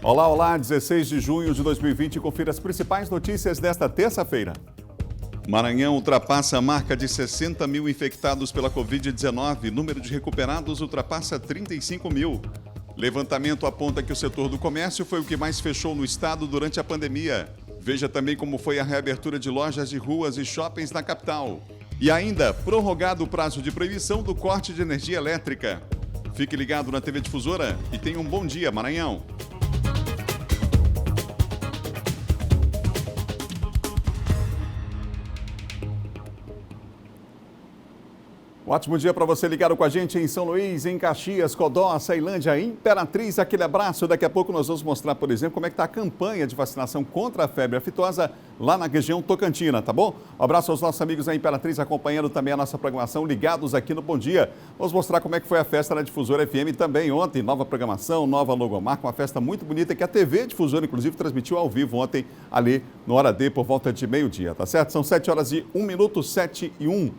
Olá, olá, 16 de junho de 2020, confira as principais notícias desta terça-feira. Maranhão ultrapassa a marca de 60 mil infectados pela Covid-19, número de recuperados ultrapassa 35 mil. Levantamento aponta que o setor do comércio foi o que mais fechou no estado durante a pandemia. Veja também como foi a reabertura de lojas de ruas e shoppings na capital. E ainda, prorrogado o prazo de proibição do corte de energia elétrica. Fique ligado na TV Difusora e tenha um bom dia, Maranhão. Um ótimo dia para você ligado com a gente em São Luís, em Caxias, Codó, Ceilândia, Imperatriz. Aquele abraço. Daqui a pouco nós vamos mostrar, por exemplo, como é que está a campanha de vacinação contra a febre aftosa lá na região Tocantina, tá bom? Um abraço aos nossos amigos da Imperatriz acompanhando também a nossa programação, ligados aqui no Bom Dia. Vamos mostrar como é que foi a festa na Difusora FM também ontem. Nova programação, nova logomarca, uma festa muito bonita que a TV Difusora, inclusive, transmitiu ao vivo ontem ali no Hora D por volta de meio-dia, tá certo? São 7 horas e 1 minuto, 7 e 1.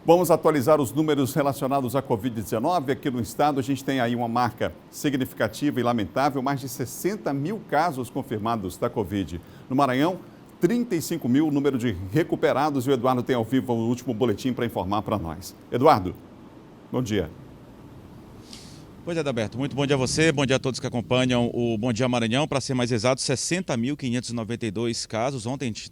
Vamos atualizar os números relacionados à Covid-19. Aqui no estado, a gente tem aí uma marca significativa e lamentável, mais de 60 mil casos confirmados da Covid. No Maranhão, 35 mil, número de recuperados. E o Eduardo tem ao vivo o último boletim para informar para nós. Eduardo, bom dia. Pois é, Adalberto, muito bom dia a você, bom dia a todos que acompanham o Bom Dia Maranhão. Para ser mais exato, 60.592 casos. Ontem a gente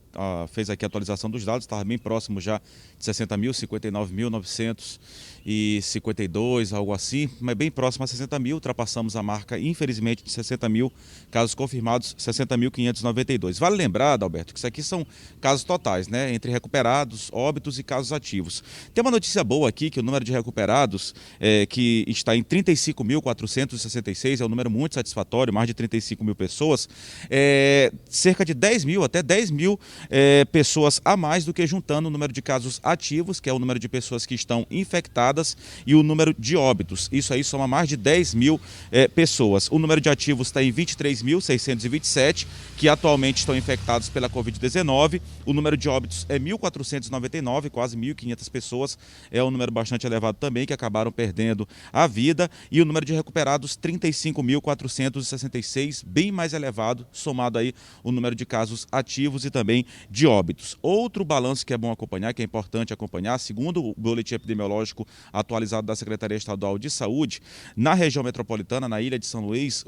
fez aqui a atualização dos dados, estava bem próximo já de 60 mil, 59.952, algo assim, mas bem próximo a 60 mil. Ultrapassamos a marca, infelizmente, de 60 mil casos confirmados, 60.592. Vale lembrar, Adalberto, que isso aqui são casos totais, né? Entre recuperados, óbitos e casos ativos. Tem uma notícia boa aqui, que o número de recuperados, que está em 35.466, é um número muito satisfatório, mais de 35 mil pessoas, cerca de 10 mil, até 10 mil pessoas a mais do que juntando o número de casos ativos, que é o número de pessoas que estão infectadas, e o número de óbitos. Isso aí soma mais de 10 mil pessoas. O número de ativos está em 23.627, que atualmente estão infectados pela Covid-19. O número de óbitos é 1.499, quase 1.500 pessoas. É um número bastante elevado também, que acabaram perdendo a vida. E o número de recuperados, 35.466, bem mais elevado, somado aí o número de casos ativos e também de óbitos. Outro balanço que é bom acompanhar, que é importante acompanhar, segundo o boletim epidemiológico atualizado da Secretaria Estadual de Saúde, na região metropolitana, na ilha de São Luís,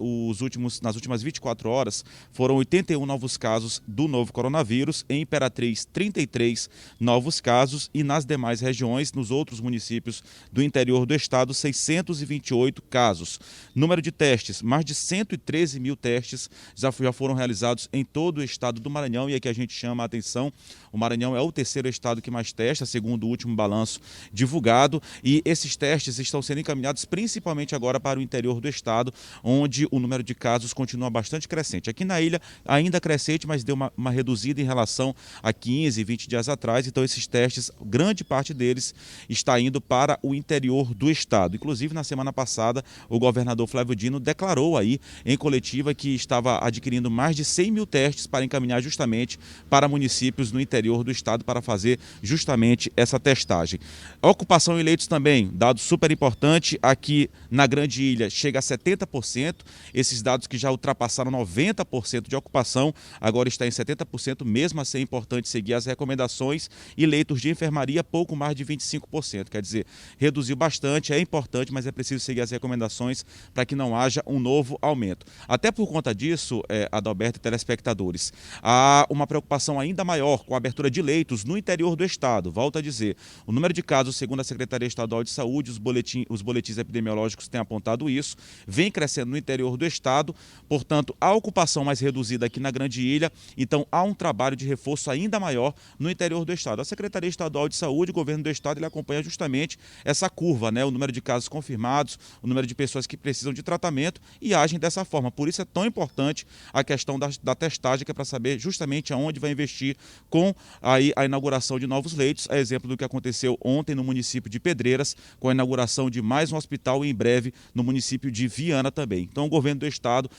nas últimas 24 horas, foram 81 novos casos do novo coronavírus, em Imperatriz 33 novos casos e nas demais regiões, nos outros municípios do interior do estado, 628 casos. Número de testes, mais de 113 mil testes já foram realizados em todo o estado do Maranhão, e aqui a gente chama a atenção, o Maranhão é o terceiro estado que mais testa, segundo o último balanço divulgado, e esses testes estão sendo encaminhados principalmente agora para o interior do estado, onde o número de casos continua bastante crescente. Aqui na ilha ainda crescente, mas deu uma reduzida em relação a 15, 20 dias atrás, então esses testes, grande parte deles está indo para o interior do estado. Inclusive, na semana passada, o governador Flávio Dino declarou aí em coletiva que estava adquirindo mais de 100 mil testes para encaminhar justamente para municípios no interior do estado para fazer justamente essa testagem. A ocupação em leitos também, dado super importante, aqui na Grande Ilha chega a 70%, esses dados que já ultrapassaram 90% de ocupação, agora está em 70%, mesmo assim é importante seguir as recomendações, e leitos de enfermaria pouco mais de 25%, quer dizer, reduziu bastante, é importante, mas é preciso seguir as recomendações para que não haja um novo aumento. Até por conta disso, Adalberto e telespectadores, há uma preocupação ainda maior com a abertura de leitos no interior do estado. Volto a dizer, o número de casos, segundo a Secretaria Estadual de Saúde, os boletins epidemiológicos têm apontado isso, vem crescendo no interior do estado, portanto, a ocupação mais reduzida aqui na Grande Ilha, então há um trabalho de reforço ainda maior no interior do estado. A Secretaria Estadual de Saúde, o governo do estado, ele acompanha justamente essa curva, né? O número de casos confirmados, o número de pessoas que precisam de tratamento, e agem dessa forma. Por isso é tão importante a questão da testagem, que é para saber justamente aonde vai investir com aí a inauguração de novos leitos, a exemplo do que aconteceu ontem no município de Pedreiras, com a inauguração de mais um hospital, e em breve no município de Viana também. Então o governo do estado,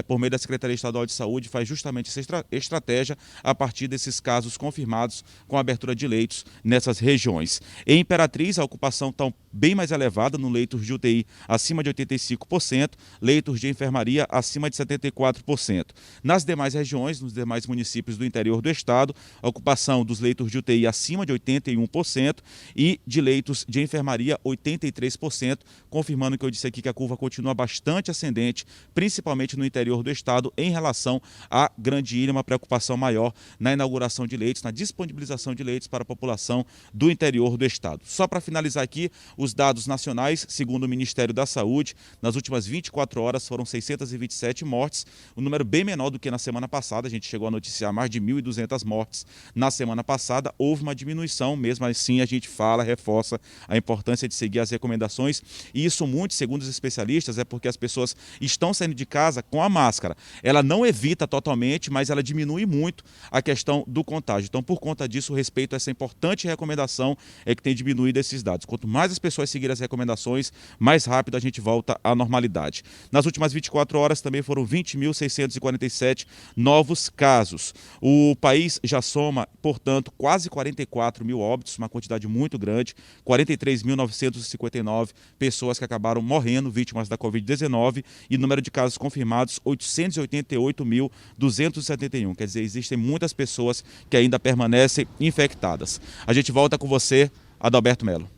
por meio da Secretaria Estadual de Saúde, faz justamente essa estratégia a partir desses casos confirmados, com a abertura de leitos nessas regiões. Em Imperatriz, a ocupação está bem mais elevada no leitos de UTI acima de 85%, leitos de enfermaria acima de 74%. Nas demais regiões, nos demais municípios do interior do estado, a ocupação dos leitos de UTI acima de 81% e de leitos de enfermaria 83%, confirmando o que eu disse aqui, que a curva continua bastante ascendente, principalmente no interior do estado, em relação à Grande Ilha, uma preocupação maior na inauguração de leitos, na disponibilização de leitos para a população do interior do estado. Só para finalizar aqui, os dados nacionais, segundo o Ministério da Saúde, nas últimas 24 horas foram 627 mortes, um número bem menor do que na semana passada. A gente chegou a noticiar mais de 1.200 mortes na semana passada. Houve uma diminuição, mesmo assim a gente reforça a importância de seguir as recomendações, e isso muito, segundo os especialistas, é porque as pessoas estão saindo de casa com a máscara. Ela não evita totalmente, mas ela diminui muito a questão do contágio. Então, por conta disso, o respeito a essa importante recomendação é que tem diminuído esses dados. Quanto mais as pessoas seguirem as recomendações, mais rápido a gente volta à normalidade. Nas últimas 24 horas também foram 20.647 novos casos. O país já soma, portanto, quase 44 mil óbitos, uma quantidade muito grande, 43.959 pessoas que acabaram morrendo, vítimas da Covid-19, e número de casos confirmados, 888.271. Quer dizer, existem muitas pessoas que ainda permanecem infectadas. A gente volta com você, Adalberto Melo.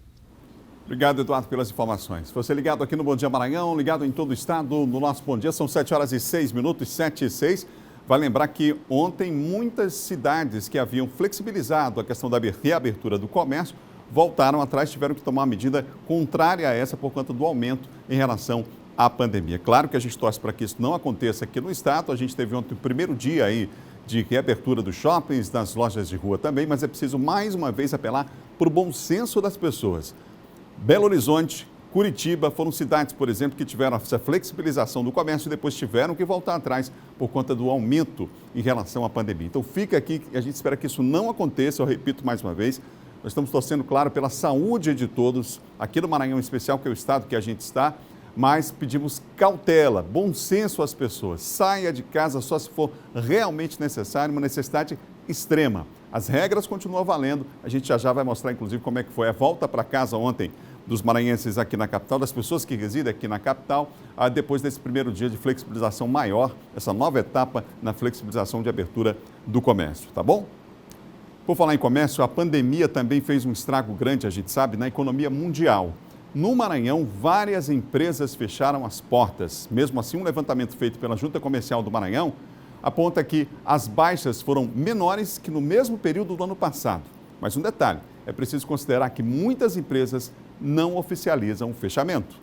Obrigado, Eduardo, pelas informações. Você ligado aqui no Bom Dia Maranhão, ligado em todo o estado, no nosso Bom Dia, são 7h06, 7h06. Vai lembrar que ontem muitas cidades que haviam flexibilizado a questão da reabertura do comércio voltaram atrás, tiveram que tomar uma medida contrária a essa por conta do aumento em relação à pandemia. Claro que a gente torce para que isso não aconteça aqui no estado. A gente teve ontem o primeiro dia aí de reabertura dos shoppings, das lojas de rua também, mas é preciso mais uma vez apelar para o bom senso das pessoas. Belo Horizonte, Curitiba foram cidades, por exemplo, que tiveram essa flexibilização do comércio e depois tiveram que voltar atrás por conta do aumento em relação à pandemia. Então fica aqui, a gente espera que isso não aconteça, eu repito mais uma vez, nós estamos torcendo, claro, pela saúde de todos, aqui no Maranhão em especial, que é o estado que a gente está, mas pedimos cautela, bom senso às pessoas, saia de casa só se for realmente necessário, uma necessidade extrema. As regras continuam valendo, a gente já vai mostrar, inclusive, como é que foi a volta para casa ontem dos maranhenses aqui na capital, das pessoas que residem aqui na capital, depois desse primeiro dia de flexibilização maior, essa nova etapa na flexibilização de abertura do comércio, tá bom? Por falar em comércio, a pandemia também fez um estrago grande, a gente sabe, na economia mundial. No Maranhão, várias empresas fecharam as portas. Mesmo assim, um levantamento feito pela Junta Comercial do Maranhão aponta que as baixas foram menores que no mesmo período do ano passado. Mas um detalhe, é preciso considerar que muitas empresas não oficializam o fechamento.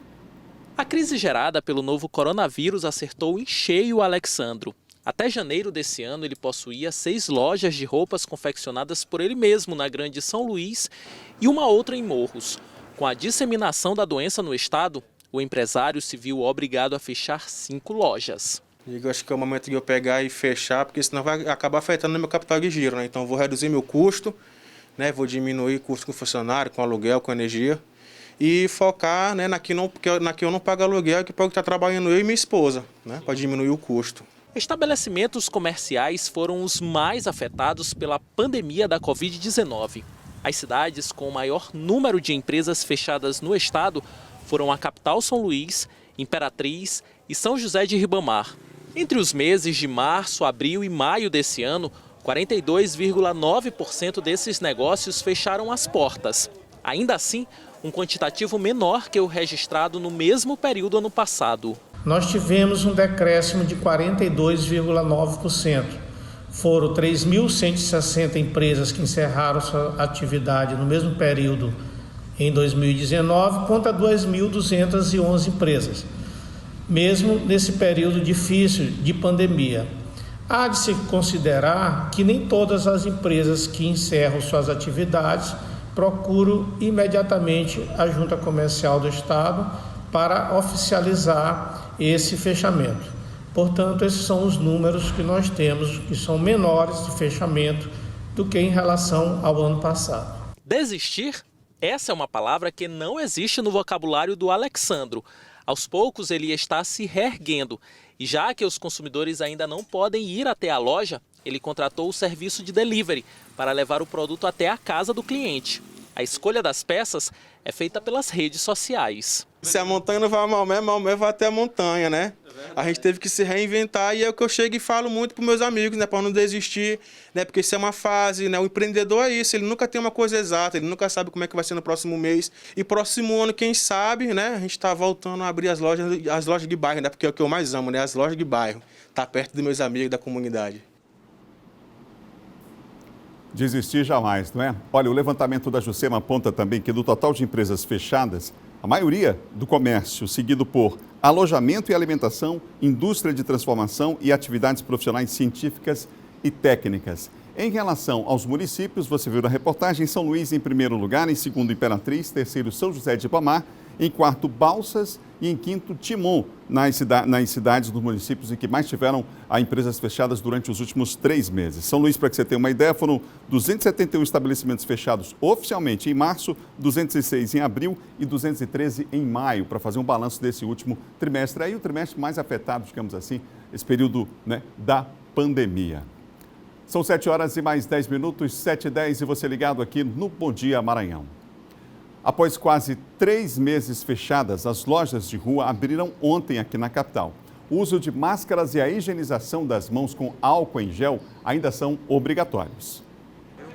A crise gerada pelo novo coronavírus acertou em cheio o Alexandro. Até janeiro desse ano, ele possuía 6 lojas de roupas confeccionadas por ele mesmo na Grande São Luís e uma outra em Morros. Com a disseminação da doença no estado, o empresário se viu obrigado a fechar 5 lojas. Eu acho que é o momento de eu pegar e fechar, porque senão vai acabar afetando o meu capital de giro, né? Então eu vou reduzir meu custo, né? Vou diminuir o custo com funcionário, com aluguel, com energia e focar, né, na que eu não pago aluguel, que pode estar trabalhando eu e minha esposa, né? Para diminuir o custo. Estabelecimentos comerciais foram os mais afetados pela pandemia da Covid-19. As cidades com o maior número de empresas fechadas no estado foram a capital São Luís, Imperatriz e São José de Ribamar. Entre os meses de março, abril e maio desse ano, 42,9% desses negócios fecharam as portas. Ainda assim, um quantitativo menor que o registrado no mesmo período ano passado. Nós tivemos um decréscimo de 42,9%. Foram 3.160 empresas que encerraram sua atividade no mesmo período em 2019, contra 2.211 empresas, mesmo nesse período difícil de pandemia. Há de se considerar que nem todas as empresas que encerram suas atividades procuram imediatamente a Junta Comercial do Estado para oficializar esse fechamento. Portanto, esses são os números que nós temos, que são menores de fechamento do que em relação ao ano passado. Desistir? Essa é uma palavra que não existe no vocabulário do Alexandro. Aos poucos ele está se reerguendo. E já que os consumidores ainda não podem ir até a loja, ele contratou o serviço de delivery para levar o produto até a casa do cliente. A escolha das peças é feita pelas redes sociais. Se a montanha não vai a Maomé vai até a montanha, né? A gente teve que se reinventar e é o que eu chego e falo muito para meus amigos, né? Para não desistir, né? Porque isso é uma fase, né? O empreendedor é isso, ele nunca tem uma coisa exata, ele nunca sabe como é que vai ser no próximo mês. E próximo ano, quem sabe, né? A gente está voltando a abrir as lojas de bairro, né? Porque é o que eu mais amo, né? As lojas de bairro. Tá perto dos meus amigos, da comunidade. Desistir jamais, não é? Olha, o levantamento da Juscema aponta também que do total de empresas fechadas, a maioria do comércio, seguido por alojamento e alimentação, indústria de transformação e atividades profissionais científicas e técnicas. Em relação aos municípios, você viu na reportagem, São Luís em primeiro lugar, em segundo Imperatriz, terceiro São José de Ribamar, em quarto Balsas e em quinto Timon, nas cidades dos municípios em que mais tiveram empresas fechadas durante os últimos 3 meses. São Luís, para que você tenha uma ideia, foram 271 estabelecimentos fechados oficialmente em março, 206 em abril e 213 em maio, para fazer um balanço desse último trimestre. Aí o trimestre mais afetado, digamos assim, esse período, né, da pandemia. São 7 horas e mais 10 minutos, 7h10, e você ligado aqui no Bom Dia Maranhão. Após quase 3 meses fechadas, as lojas de rua abriram ontem aqui na capital. O uso de máscaras e a higienização das mãos com álcool em gel ainda são obrigatórios.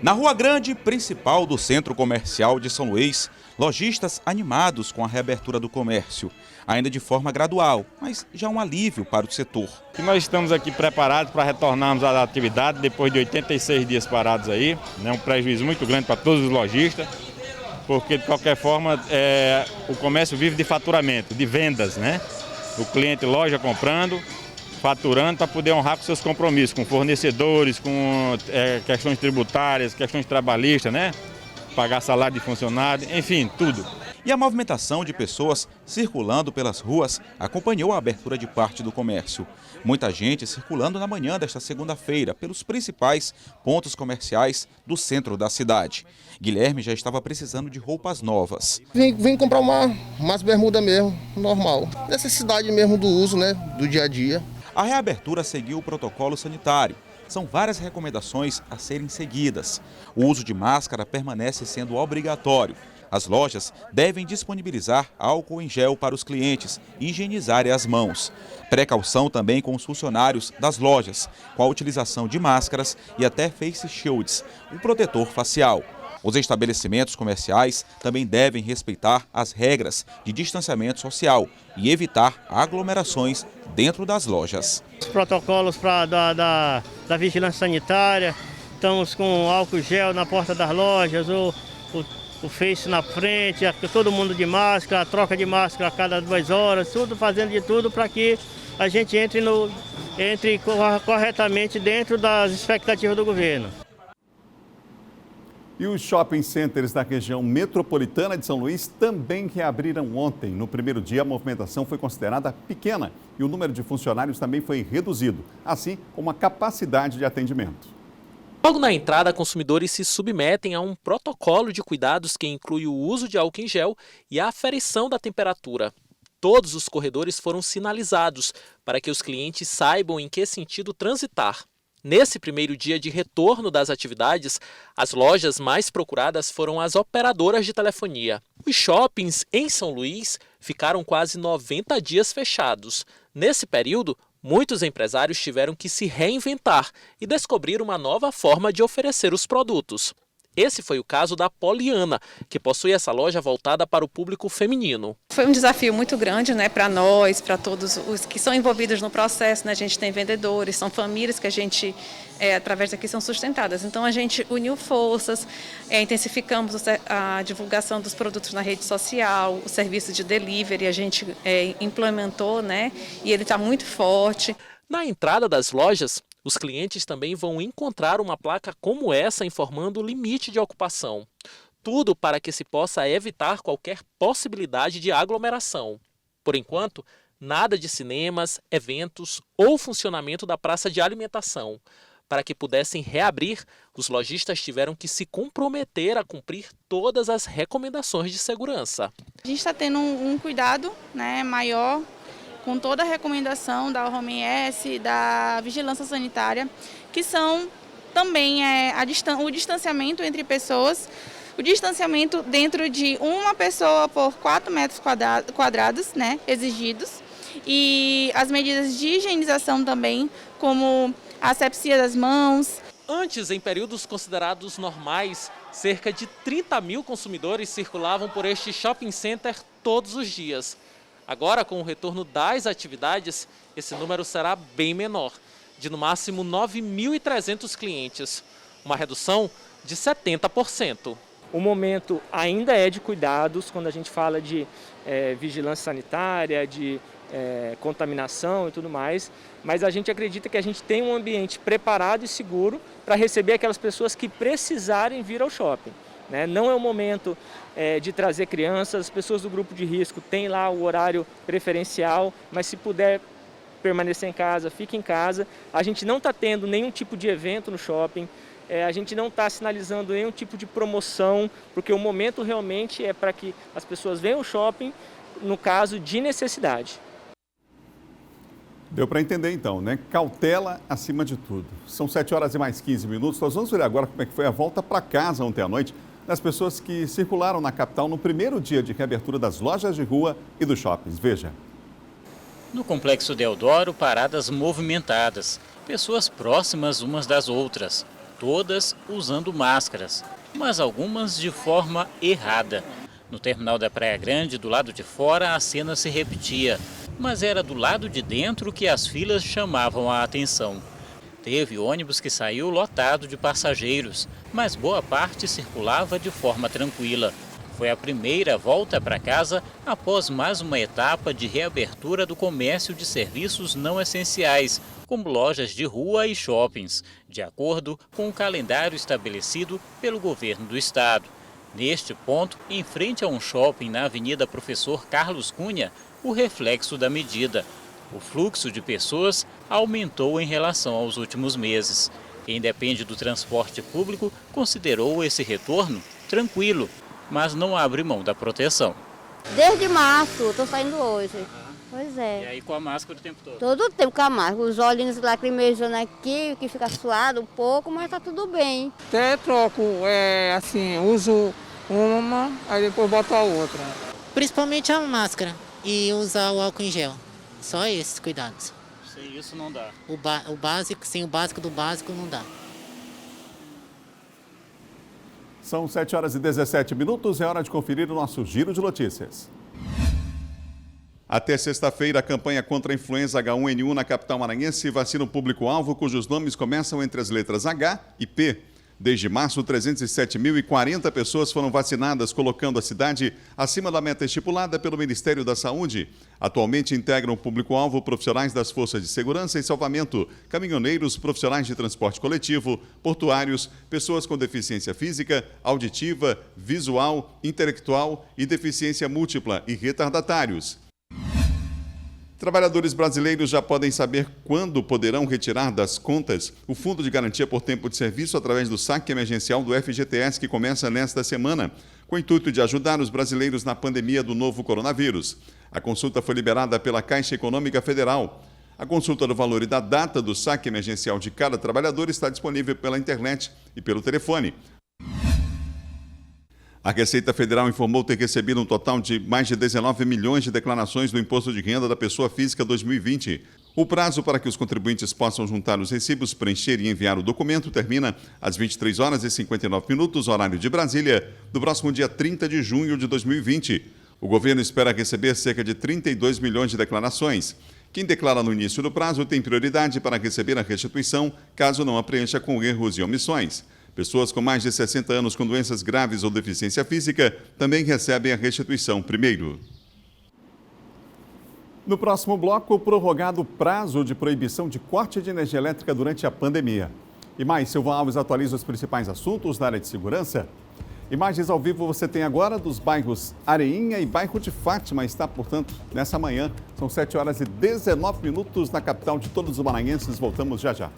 Na Rua Grande, principal do Centro Comercial de São Luís, lojistas animados com a reabertura do comércio. Ainda de forma gradual, mas já um alívio para o setor. Nós estamos aqui preparados para retornarmos à atividade depois de 86 dias parados aí. É um prejuízo muito grande para todos os lojistas, porque de qualquer forma o comércio vive de faturamento, de vendas, né? O cliente loja comprando, faturando para poder honrar com seus compromissos, com fornecedores, com questões tributárias, questões trabalhistas, né? Pagar salário de funcionário, enfim, tudo. E a movimentação de pessoas circulando pelas ruas acompanhou a abertura de parte do comércio. Muita gente circulando na manhã desta segunda-feira pelos principais pontos comerciais do centro da cidade. Guilherme já estava precisando de roupas novas. Vim comprar umas bermudas mesmo, normal. Necessidade mesmo do uso, né, do dia a dia. A reabertura seguiu o protocolo sanitário. São várias recomendações a serem seguidas. O uso de máscara permanece sendo obrigatório. As lojas devem disponibilizar álcool em gel para os clientes e higienizarem as mãos. Precaução também com os funcionários das lojas, com a utilização de máscaras e até face shields, um protetor facial. Os estabelecimentos comerciais também devem respeitar as regras de distanciamento social e evitar aglomerações dentro das lojas. Os protocolos da vigilância sanitária, estamos com álcool gel na porta das lojas, o face na frente, todo mundo de máscara, a troca de máscara a cada 2 horas, tudo fazendo de tudo para que a gente entre corretamente dentro das expectativas do governo. E os shopping centers da região metropolitana de São Luís também reabriram ontem. No primeiro dia, a movimentação foi considerada pequena e o número de funcionários também foi reduzido, assim como a capacidade de atendimento. Logo na entrada, consumidores se submetem a um protocolo de cuidados que inclui o uso de álcool em gel e a aferição da temperatura. Todos os corredores foram sinalizados para que os clientes saibam em que sentido transitar. Nesse primeiro dia de retorno das atividades, as lojas mais procuradas foram as operadoras de telefonia. Os shoppings em São Luís ficaram quase 90 dias fechados. Nesse período, muitos empresários tiveram que se reinventar e descobrir uma nova forma de oferecer os produtos. Esse foi o caso da Poliana, que possui essa loja voltada para o público feminino. Foi um desafio muito grande, né, para nós, para todos os que são envolvidos no processo, né? A gente tem vendedores, são famílias que a gente, através daqui, são sustentadas. Então, a gente uniu forças, intensificamos a divulgação dos produtos na rede social, o serviço de delivery, a gente implementou, né, e ele está muito forte. Na entrada das lojas, os clientes também vão encontrar uma placa como essa informando o limite de ocupação. Tudo para que se possa evitar qualquer possibilidade de aglomeração. Por enquanto, nada de cinemas, eventos ou funcionamento da praça de alimentação. Para que pudessem reabrir, os lojistas tiveram que se comprometer a cumprir todas as recomendações de segurança. A gente está tendo um cuidado, né, maior, com toda a recomendação da OMS, da vigilância sanitária, que são também o distanciamento entre pessoas, o distanciamento dentro de uma pessoa por 4 metros quadrados, né, exigidos, e as medidas de higienização também, como a asepsia das mãos. Antes, em períodos considerados normais, cerca de 30 mil consumidores circulavam por este shopping center todos os dias. Agora, com o retorno das atividades, esse número será bem menor, de no máximo 9.300 clientes, uma redução de 70%. O momento ainda é de cuidados quando a gente fala de vigilância sanitária, de contaminação e tudo mais, mas a gente acredita que a gente tem um ambiente preparado e seguro para receber aquelas pessoas que precisarem vir ao shopping. Né? Não é o momento de trazer crianças, as pessoas do grupo de risco têm lá o horário preferencial, mas se puder permanecer em casa, fique em casa. A gente não está tendo nenhum tipo de evento no shopping, a gente não está sinalizando nenhum tipo de promoção, porque o momento realmente é para que as pessoas venham ao shopping no caso de necessidade. Deu para entender então, né? Cautela acima de tudo. São 7 horas e mais 15 minutos. Nós vamos ver agora como é que foi a volta para casa ontem à noite das pessoas que circularam na capital no primeiro dia de reabertura das lojas de rua e dos shoppings. Veja. No Complexo Deodoro, paradas movimentadas. Pessoas próximas umas das outras. Todas usando máscaras, mas algumas de forma errada. No terminal da Praia Grande, do lado de fora, a cena se repetia. Mas era do lado de dentro que as filas chamavam a atenção. Teve ônibus que saiu lotado de passageiros, mas boa parte circulava de forma tranquila. Foi a primeira volta para casa após mais uma etapa de reabertura do comércio de serviços não essenciais, como lojas de rua e shoppings, de acordo com o calendário estabelecido pelo governo do estado. Neste ponto, em frente a um shopping na Avenida Professor Carlos Cunha, o reflexo da medida. O fluxo de pessoas aumentou em relação aos últimos meses. Quem depende do transporte público considerou esse retorno tranquilo, mas não abre mão da proteção. Desde março, estou saindo hoje. Pois é. E aí com a máscara o tempo todo? Todo o tempo com a máscara. Os olhinhos lacrimejando aqui, que fica suado um pouco, mas tá tudo bem. Até troco, assim, uso uma, aí depois boto a outra. Principalmente a máscara e usar o álcool em gel. Só esses cuidados. Sem isso não dá. O básico, sem o básico do básico não dá. São 7 horas e 17 minutos, é hora de conferir o nosso giro de notícias. Até sexta-feira, a campanha contra a influenza H1N1 na capital maranhense vacina o público-alvo cujos nomes começam entre as letras H e P. Desde março, 307.040 pessoas foram vacinadas, colocando a cidade acima da meta estipulada pelo Ministério da Saúde. Atualmente integram o público-alvo profissionais das forças de segurança e salvamento, caminhoneiros, profissionais de transporte coletivo, portuários, pessoas com deficiência física, auditiva, visual, intelectual e deficiência múltipla e retardatários. Trabalhadores brasileiros já podem saber quando poderão retirar das contas o Fundo de Garantia por Tempo de Serviço através do saque emergencial do FGTS, que começa nesta semana, com o intuito de ajudar os brasileiros na pandemia do novo coronavírus. A consulta foi liberada pela Caixa Econômica Federal. A consulta do valor e da data do saque emergencial de cada trabalhador está disponível pela internet e pelo telefone. A Receita Federal informou ter recebido um total de mais de 19 milhões de declarações do Imposto de Renda da Pessoa Física 2020. O prazo para que os contribuintes possam juntar os recibos, preencher e enviar o documento termina às 23 horas e 59 minutos, horário de Brasília, do próximo dia 30 de junho de 2020. O governo espera receber cerca de 32 milhões de declarações. Quem declara no início do prazo tem prioridade para receber a restituição, caso não a preencha com erros e omissões. Pessoas com mais de 60 anos com doenças graves ou deficiência física também recebem a restituição primeiro. No próximo bloco, prorrogado o prazo de proibição de corte de energia elétrica durante a pandemia. E mais, Silvão Alves atualiza os principais assuntos da área de segurança. Imagens ao vivo você tem agora dos bairros Areinha e bairro de Fátima. Está, portanto, nessa manhã. São 7 horas e 19 minutos na capital de todos os maranhenses. Voltamos já já.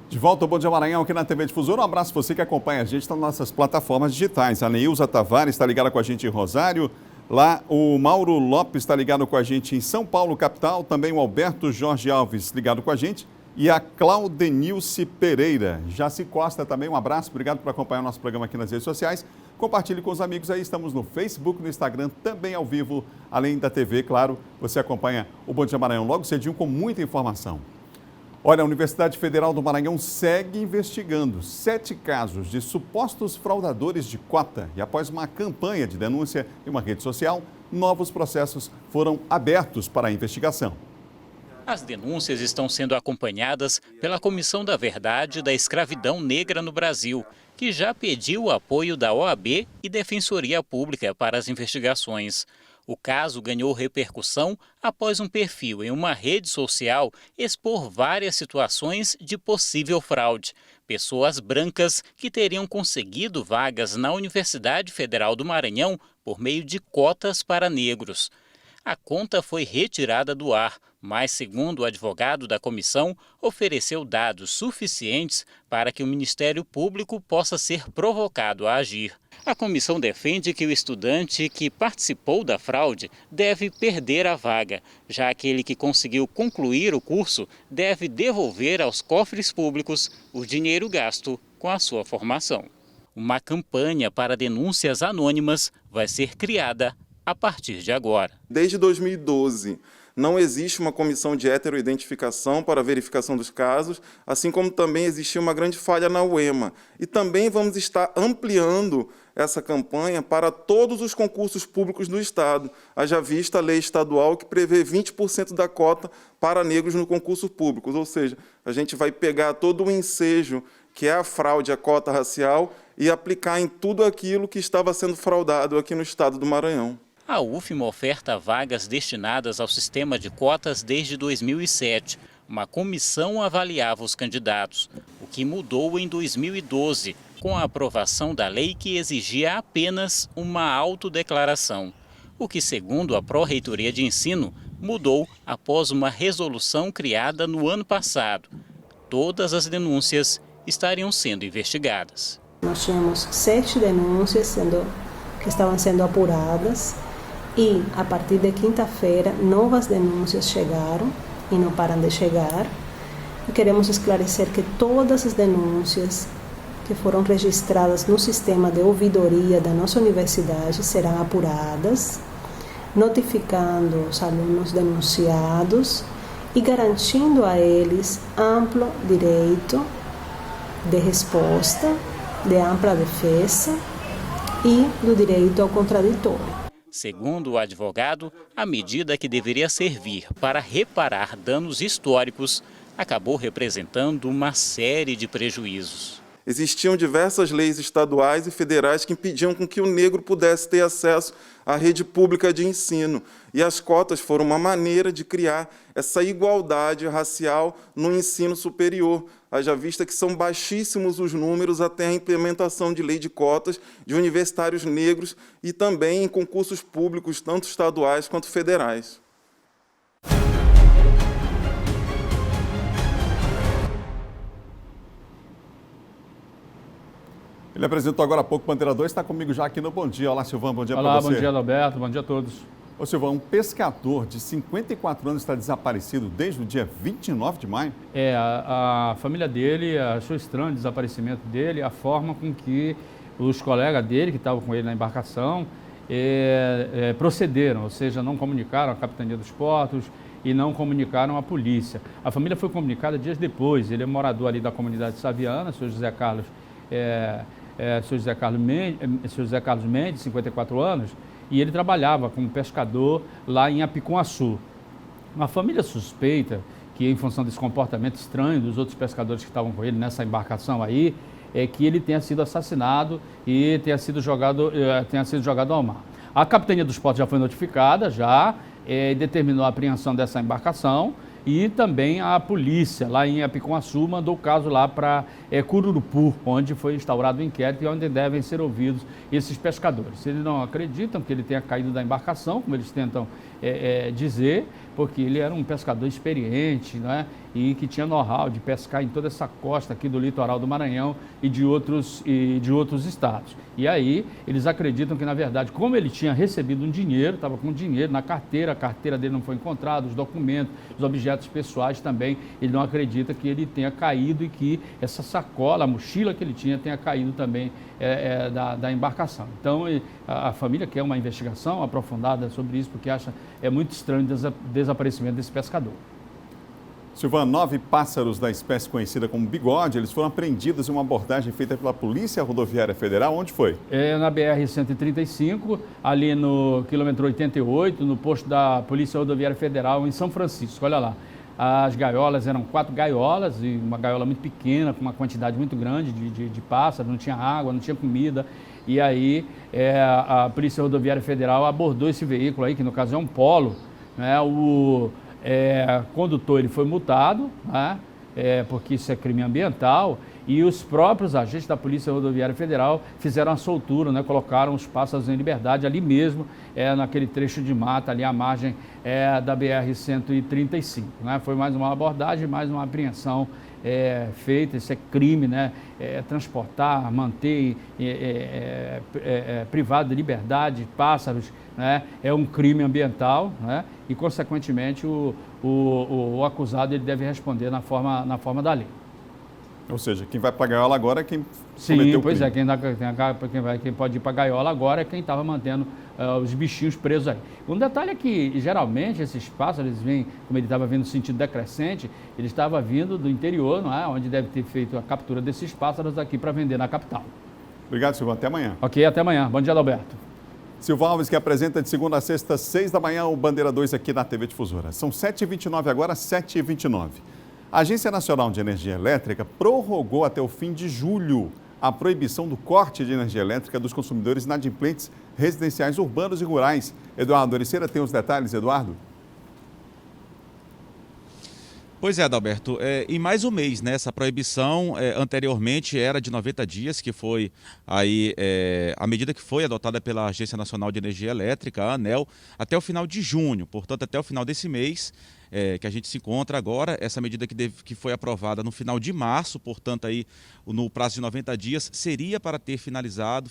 De volta ao Bom Dia Maranhão aqui na TV Difusora. Um abraço para você que acompanha a gente nas nossas plataformas digitais. A Neilza Tavares está ligada com a gente em Rosário. Lá, o Mauro Lopes está ligado com a gente em São Paulo, capital. Também o Alberto Jorge Alves ligado com a gente. E a Claudenilce Pereira. Jaci Costa também, um abraço. Obrigado por acompanhar o nosso programa aqui nas redes sociais. Compartilhe com os amigos aí. Estamos no Facebook, no Instagram, também ao vivo. Além da TV, claro, você acompanha o Bom Dia Maranhão logo cedinho com muita informação. Olha, a Universidade Federal do Maranhão segue investigando 7 casos de supostos fraudadores de cota. E após uma campanha de denúncia em uma rede social, novos processos foram abertos para a investigação. As denúncias estão sendo acompanhadas pela Comissão da Verdade da Escravidão Negra no Brasil, que já pediu o apoio da OAB e Defensoria Pública para as investigações. O caso ganhou repercussão após um perfil em uma rede social expor várias situações de possível fraude. Pessoas brancas que teriam conseguido vagas na Universidade Federal do Maranhão por meio de cotas para negros. A conta foi retirada do ar, mas, segundo o advogado da comissão, ofereceu dados suficientes para que o Ministério Público possa ser provocado a agir. A comissão defende que o estudante que participou da fraude deve perder a vaga, já aquele que conseguiu concluir o curso deve devolver aos cofres públicos o dinheiro gasto com a sua formação. Uma campanha para denúncias anônimas vai ser criada a partir de agora. Desde 2012, não existe uma comissão de heteroidentificação para verificação dos casos, assim como também existia uma grande falha na UEMA. E também vamos estar ampliando essa campanha para todos os concursos públicos do Estado. Haja vista a lei estadual que prevê 20% da cota para negros no concurso público. Ou seja, a gente vai pegar todo o ensejo que é a fraude à cota racial e aplicar em tudo aquilo que estava sendo fraudado aqui no Estado do Maranhão. A UFMA oferta vagas destinadas ao sistema de cotas desde 2007. Uma comissão avaliava os candidatos, o que mudou em 2012, com a aprovação da lei que exigia apenas uma autodeclaração. O que, segundo a Pró-Reitoria de Ensino, mudou após uma resolução criada no ano passado. Todas as denúncias estariam sendo investigadas. Nós tínhamos 7 denúncias que estavam sendo apuradas. E, a partir de quinta-feira, novas denúncias chegaram e não param de chegar. E queremos esclarecer que todas as denúncias que foram registradas no sistema de ouvidoria da nossa universidade serão apuradas, notificando os alunos denunciados e garantindo a eles amplo direito de resposta, de ampla defesa e do direito ao contraditório. Segundo o advogado, a medida que deveria servir para reparar danos históricos acabou representando uma série de prejuízos. Existiam diversas leis estaduais e federais que impediam com que o negro pudesse ter acesso à rede pública de ensino. E as cotas foram uma maneira de criar essa igualdade racial no ensino superior. Haja vista que são baixíssimos os números até a implementação de lei de cotas de universitários negros e também em concursos públicos, tanto estaduais quanto federais. Ele apresentou agora há pouco o Bandeira 2, está comigo já aqui no Bom Dia. Olá, Silvão, bom dia para você. Olá, bom dia, Alberto, bom dia a todos. Ô, Silvão, um pescador de 54 anos está desaparecido desde o dia 29 de maio? A família dele achou estranho o desaparecimento dele, a forma com que os colegas dele, que estavam com ele na embarcação, procederam, ou seja, não comunicaram a Capitania dos Portos e não comunicaram a polícia. A família foi comunicada dias depois, ele é morador ali da comunidade saviana, seu José Carlos Mendes, 54 anos, e ele trabalhava como pescador lá em Apicum-Açu. Uma família suspeita que, em função desse comportamento estranho dos outros pescadores que estavam com ele nessa embarcação aí, é que ele tenha sido assassinado e tenha sido jogado ao mar. A Capitania dos Portos já foi notificada, determinou a apreensão dessa embarcação, e também a polícia, lá em Apicum-Açu, mandou o caso lá para Cururupu, onde foi instaurado o inquérito e onde devem ser ouvidos esses pescadores. Eles não acreditam que ele tenha caído da embarcação, como eles tentam dizer, porque ele era um pescador experiente, né? E que tinha know-how de pescar em toda essa costa aqui do litoral do Maranhão e de outros estados. E aí eles acreditam que, na verdade, como ele tinha recebido um dinheiro, estava com dinheiro na carteira, a carteira dele não foi encontrada, os documentos, os objetos pessoais também, ele não acredita que ele tenha caído e que essa sacola, a mochila que ele tinha, tenha caído também da embarcação. Então a família quer uma investigação aprofundada sobre isso, porque acha muito estranho o desaparecimento desse pescador. Silvano, 9 pássaros da espécie conhecida como bigode, eles foram apreendidos em uma abordagem feita pela Polícia Rodoviária Federal. Onde foi? Na BR-135, ali no quilômetro 88, no posto da Polícia Rodoviária Federal, em São Francisco. Olha lá, as gaiolas eram 4 gaiolas, e uma gaiola muito pequena, com uma quantidade muito grande de pássaros, não tinha água, não tinha comida. E aí a Polícia Rodoviária Federal abordou esse veículo aí, que no caso é um Polo, né? O condutor ele foi multado, né? Porque isso é crime ambiental, e os próprios agentes da Polícia Rodoviária Federal fizeram a soltura, né? Colocaram os pássaros em liberdade ali mesmo, naquele trecho de mata, ali à margem da BR-135. Né? Foi mais uma abordagem, mais uma apreensão feita. Isso é crime, né? Transportar, manter privado de liberdade pássaros, né? É um crime ambiental, né? E, consequentemente, o acusado ele deve responder na forma da lei. Ou seja, quem vai para a gaiola agora é quem Sim, cometeu o pois crime. Quem pode ir para a gaiola agora é quem estava mantendo os bichinhos presos aí. Um detalhe é que, geralmente, esses pássaros, eles vêm, como ele estava vindo no sentido decrescente, ele estava vindo do interior, não é? Onde deve ter feito a captura desses pássaros aqui para vender na capital. Obrigado, Silvano. Até amanhã. Ok, até amanhã. Bom dia, Adalberto. Silvio Alves, que apresenta de segunda a sexta, 6 da manhã, o Bandeira 2 aqui na TV Difusora. São 7h29 agora, 7h29. A Agência Nacional de Energia Elétrica prorrogou até o fim de julho a proibição do corte de energia elétrica dos consumidores inadimplentes residenciais urbanos e rurais. Eduardo Oriceira tem os detalhes, Eduardo? Pois é, Adalberto, em mais um mês, né? Essa proibição anteriormente era de 90 dias, que foi aí a medida que foi adotada pela Agência Nacional de Energia Elétrica, a ANEEL, até o final de junho. Portanto, até o final desse mês que a gente se encontra agora, essa medida que foi aprovada no final de março, portanto, aí no prazo de 90 dias, seria para ter finalizar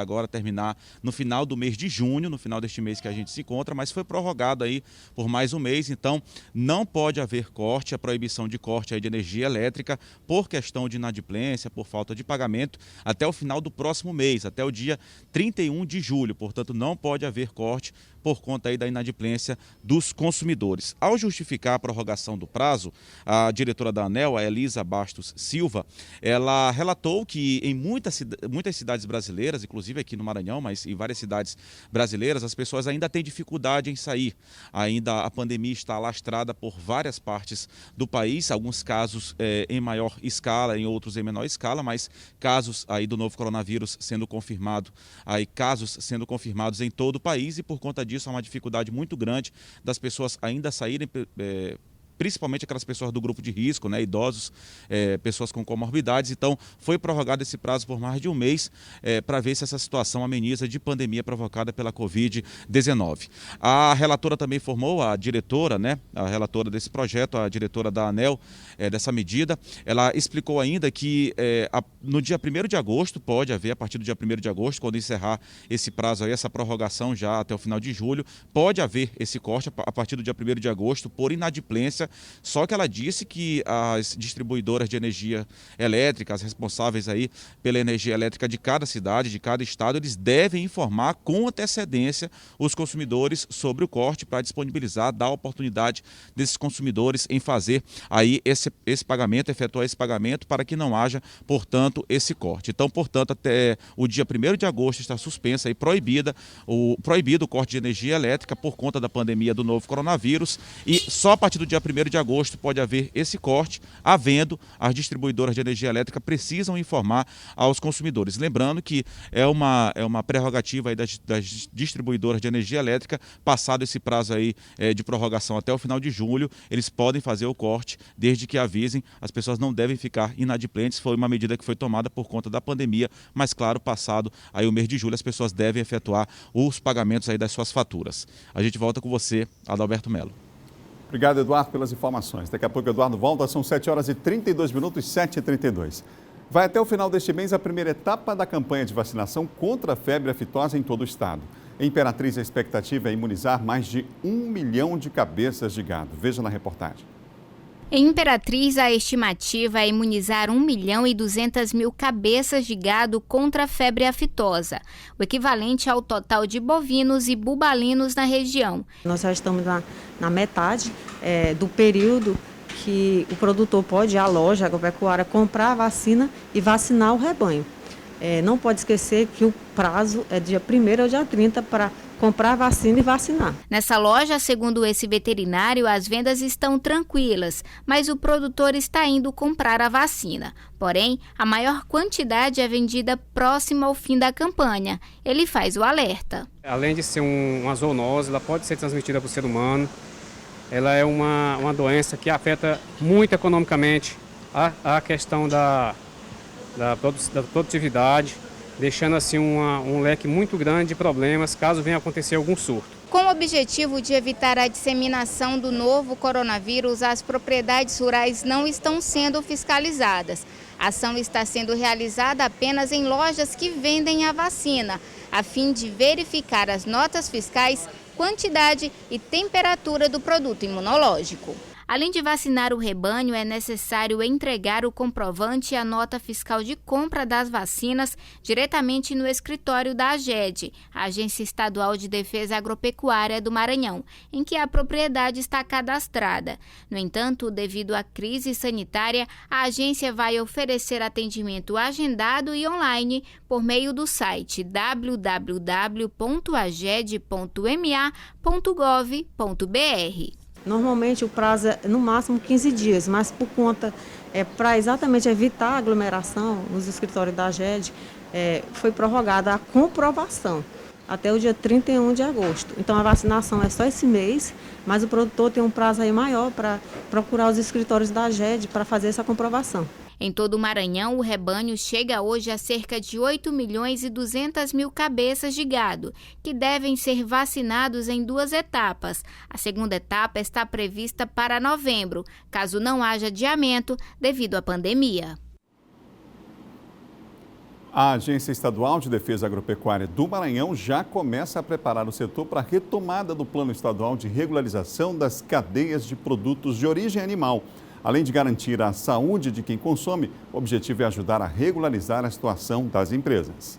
agora, terminar no final do mês de junho, no final deste mês que a gente se encontra, mas foi prorrogado aí por mais um mês, então não pode haver corte, a proibição de corte aí de energia elétrica por questão de inadimplência, por falta de pagamento, até o final do próximo mês, até o dia 31 de julho, portanto não pode haver corte por conta aí da inadimplência dos consumidores. Ao justificar a prorrogação do prazo, a diretora da ANEEL, a Elisa Bastos Silva, ela relatou que em muitas cidades brasileiras, inclusive aqui no Maranhão, mas em várias cidades brasileiras, as pessoas ainda têm dificuldade em sair. Ainda a pandemia está alastrada por várias partes do país, alguns casos em maior escala, em outros em menor escala, mas casos aí do novo coronavírus sendo confirmado, aí casos sendo confirmados em todo o país, e por conta disso há uma dificuldade muito grande das pessoas ainda saírem, principalmente aquelas pessoas do grupo de risco, né, idosos, pessoas com comorbidades. Então, foi prorrogado esse prazo por mais de um mês para ver se essa situação ameniza de pandemia provocada pela Covid-19. A relatora também informou, a diretora, né, a relatora desse projeto, a diretora da ANEEL, dessa medida, ela explicou ainda que no dia 1º de agosto, pode haver, a partir do dia 1º de agosto, quando encerrar esse prazo aí, essa prorrogação já até o final de julho, pode haver esse corte a partir do dia 1º de agosto por inadimplência. Só que ela disse que as distribuidoras de energia elétrica, as responsáveis aí pela energia elétrica de cada cidade, de cada estado, eles devem informar com antecedência os consumidores sobre o corte para disponibilizar, dar a oportunidade desses consumidores em fazer aí esse pagamento, efetuar esse pagamento para que não haja, portanto, esse corte. Então, portanto, até o dia 1º de agosto está suspensa e proibido o corte de energia elétrica por conta da pandemia do novo coronavírus, e só a partir do dia 1º de agosto pode haver esse corte, havendo as distribuidoras de energia elétrica precisam informar aos consumidores. Lembrando que é uma prerrogativa aí das distribuidoras de energia elétrica, passado esse prazo aí de prorrogação até o final de julho, eles podem fazer o corte, desde que avisem, as pessoas não devem ficar inadimplentes. Foi uma medida que foi tomada por conta da pandemia, mas claro, passado aí o mês de julho, as pessoas devem efetuar os pagamentos aí das suas faturas. A gente volta com você, Adalberto Melo. Obrigado, Eduardo, pelas informações. Daqui a pouco, Eduardo volta, são 7 horas e 32 minutos, 7h32. Vai até o final deste mês a primeira etapa da campanha de vacinação contra a febre aftosa em todo o estado. Em Imperatriz, a expectativa é imunizar mais de 1 milhão de cabeças de gado. Veja na reportagem. Em Imperatriz, a estimativa é imunizar 1.200.000 cabeças de gado contra a febre aftosa, o equivalente ao total de bovinos e bubalinos na região. Nós já estamos na metade do período que o produtor pode ir à loja agropecuária comprar a vacina e vacinar o rebanho. Não pode esquecer que o prazo é dia 1º ao dia 30 para comprar a vacina e vacinar. Nessa loja, segundo esse veterinário, as vendas estão tranquilas, mas o produtor está indo comprar a vacina. Porém, a maior quantidade é vendida próximo ao fim da campanha. Ele faz o alerta. Além de ser uma zoonose, ela pode ser transmitida para o ser humano. Ela é uma doença que afeta muito economicamente a questão da produtividade, deixando assim um leque muito grande de problemas caso venha acontecer algum surto. Com o objetivo de evitar a disseminação do novo coronavírus, as propriedades rurais não estão sendo fiscalizadas. A ação está sendo realizada apenas em lojas que vendem a vacina, a fim de verificar as notas fiscais, quantidade e temperatura do produto imunológico. Além de vacinar o rebanho, é necessário entregar o comprovante e a nota fiscal de compra das vacinas diretamente no escritório da AGED, a Agência Estadual de Defesa Agropecuária do Maranhão, em que a propriedade está cadastrada. No entanto, devido à crise sanitária, a agência vai oferecer atendimento agendado e online por meio do site www.aged.ma.gov.br. Normalmente o prazo é no máximo 15 dias, mas por conta, para exatamente evitar a aglomeração nos escritórios da AGED, foi prorrogada a comprovação até o dia 31 de agosto. Então a vacinação é só esse mês, mas o produtor tem um prazo aí maior para procurar os escritórios da AGED para fazer essa comprovação. Em todo o Maranhão, o rebanho chega hoje a cerca de 8.200.000 cabeças de gado, que devem ser vacinados em 2 etapas. A segunda etapa está prevista para novembro, caso não haja adiamento devido à pandemia. A Agência Estadual de Defesa Agropecuária do Maranhão já começa a preparar o setor para a retomada do Plano Estadual de Regularização das Cadeias de Produtos de Origem Animal. Além de garantir a saúde de quem consome, o objetivo é ajudar a regularizar a situação das empresas.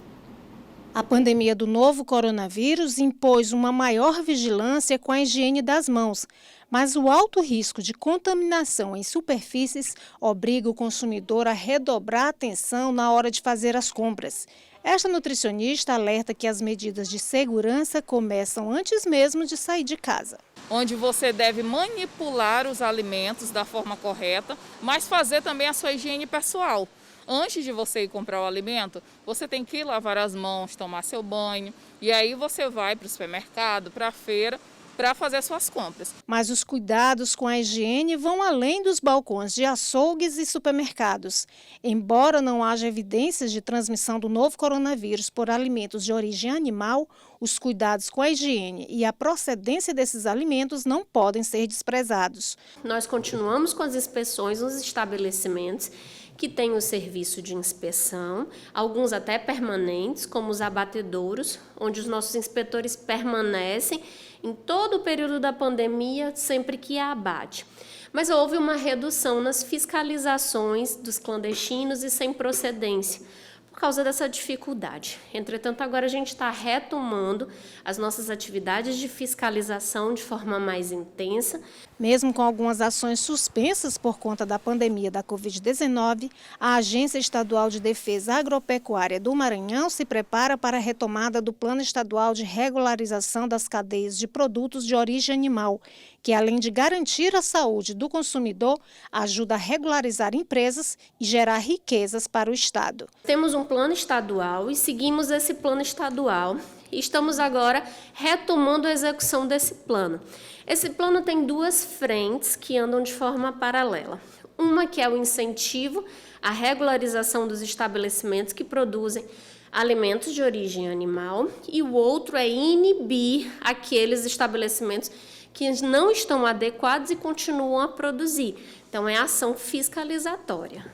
A pandemia do novo coronavírus impôs uma maior vigilância com a higiene das mãos, mas o alto risco de contaminação em superfícies obriga o consumidor a redobrar a atenção na hora de fazer as compras. Esta nutricionista alerta que as medidas de segurança começam antes mesmo de sair de casa. Onde você deve manipular os alimentos da forma correta, mas fazer também a sua higiene pessoal. Antes de você ir comprar o alimento, você tem que lavar as mãos, tomar seu banho, e aí você vai para o supermercado, para a feira, para fazer suas compras. Mas os cuidados com a higiene vão além dos balcões de açougues e supermercados. Embora não haja evidências de transmissão do novo coronavírus por alimentos de origem animal, os cuidados com a higiene e a procedência desses alimentos não podem ser desprezados. Nós continuamos com as inspeções nos estabelecimentos que têm o serviço de inspeção, alguns até permanentes, como os abatedouros, onde os nossos inspetores permanecem em todo o período da pandemia, sempre que há abate. Mas houve uma redução nas fiscalizações dos clandestinos e sem procedência, por causa dessa dificuldade. Entretanto, agora a gente está retomando as nossas atividades de fiscalização de forma mais intensa. Mesmo com algumas ações suspensas por conta da pandemia da Covid-19, a Agência Estadual de Defesa Agropecuária do Maranhão se prepara para a retomada do Plano Estadual de Regularização das Cadeias de Produtos de Origem Animal, que, além de garantir a saúde do consumidor, ajuda a regularizar empresas e gerar riquezas para o Estado. Temos um plano estadual e seguimos esse plano estadual e estamos agora retomando a execução desse plano. Esse plano tem 2 frentes que andam de forma paralela. Uma que é o incentivo à regularização dos estabelecimentos que produzem alimentos de origem animal e o outro é inibir aqueles estabelecimentos que não estão adequados e continuam a produzir. Então, é ação fiscalizatória.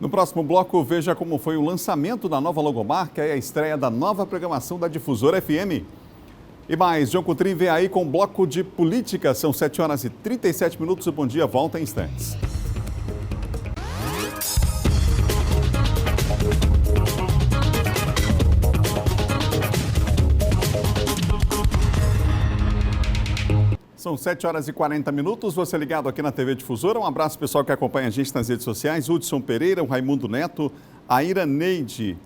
No próximo bloco, veja como foi o lançamento da nova logomarca e a estreia da nova programação da Difusora FM. E mais, João Coutrin vem aí com o bloco de política. São 7h37. O Bom Dia volta em instantes. São 7h40, você ligado aqui na TV Difusora. Um abraço pessoal que acompanha a gente nas redes sociais. Hudson Pereira, o Raimundo Neto, a Iraneide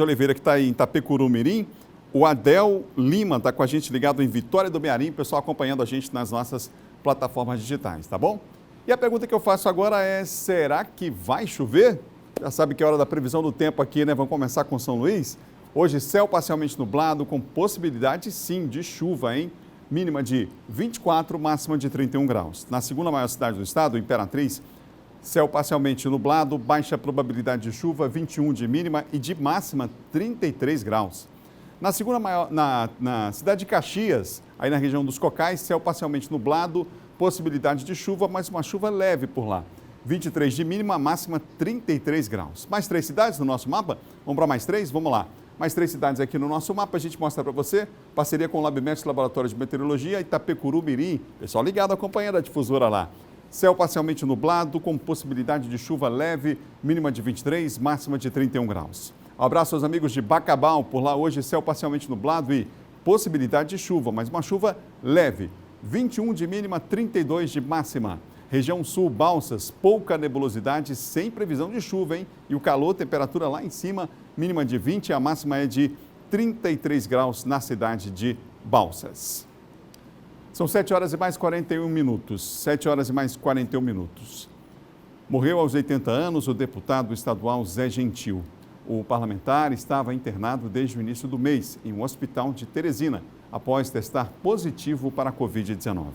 Oliveira, que está aí em Itapecuru-Mirim. O Adel Lima está com a gente ligado em Vitória do Mearim, pessoal acompanhando a gente nas nossas plataformas digitais, tá bom? E a pergunta que eu faço agora é, será que vai chover? Já sabe que é hora da previsão do tempo aqui, né? Vamos começar com São Luís. Hoje, céu parcialmente nublado, com possibilidade sim de chuva, hein? Mínima de 24, máxima de 31 graus. Na segunda maior cidade do estado, Imperatriz, céu parcialmente nublado, baixa probabilidade de chuva, 21 de mínima e de máxima 33 graus. Na segunda maior, na cidade de Caxias, aí na região dos Cocais, céu parcialmente nublado, possibilidade de chuva, mas uma chuva leve por lá. 23 de mínima, máxima 33 graus. Mais 3 cidades no nosso mapa? Vamos para mais 3? Vamos lá. Mais 3 cidades aqui no nosso mapa, a gente mostra para você. Parceria com o LabMet, Laboratório de Meteorologia, Itapecuru-Mirim. Pessoal ligado, acompanhando a difusora lá. Céu parcialmente nublado, com possibilidade de chuva leve, mínima de 23, máxima de 31 graus. Um abraço aos amigos de Bacabal, por lá hoje céu parcialmente nublado e possibilidade de chuva, mas uma chuva leve. 21 de mínima, 32 de máxima. Região sul, Balsas, pouca nebulosidade, sem previsão de chuva, hein? E o calor, temperatura lá em cima, mínima de 20, a máxima é de 33 graus na cidade de Balsas. São 7h41. 7h41. Morreu aos 80 anos o deputado estadual Zé Gentil. O parlamentar estava internado desde o início do mês em um hospital de Teresina, após testar positivo para a Covid-19.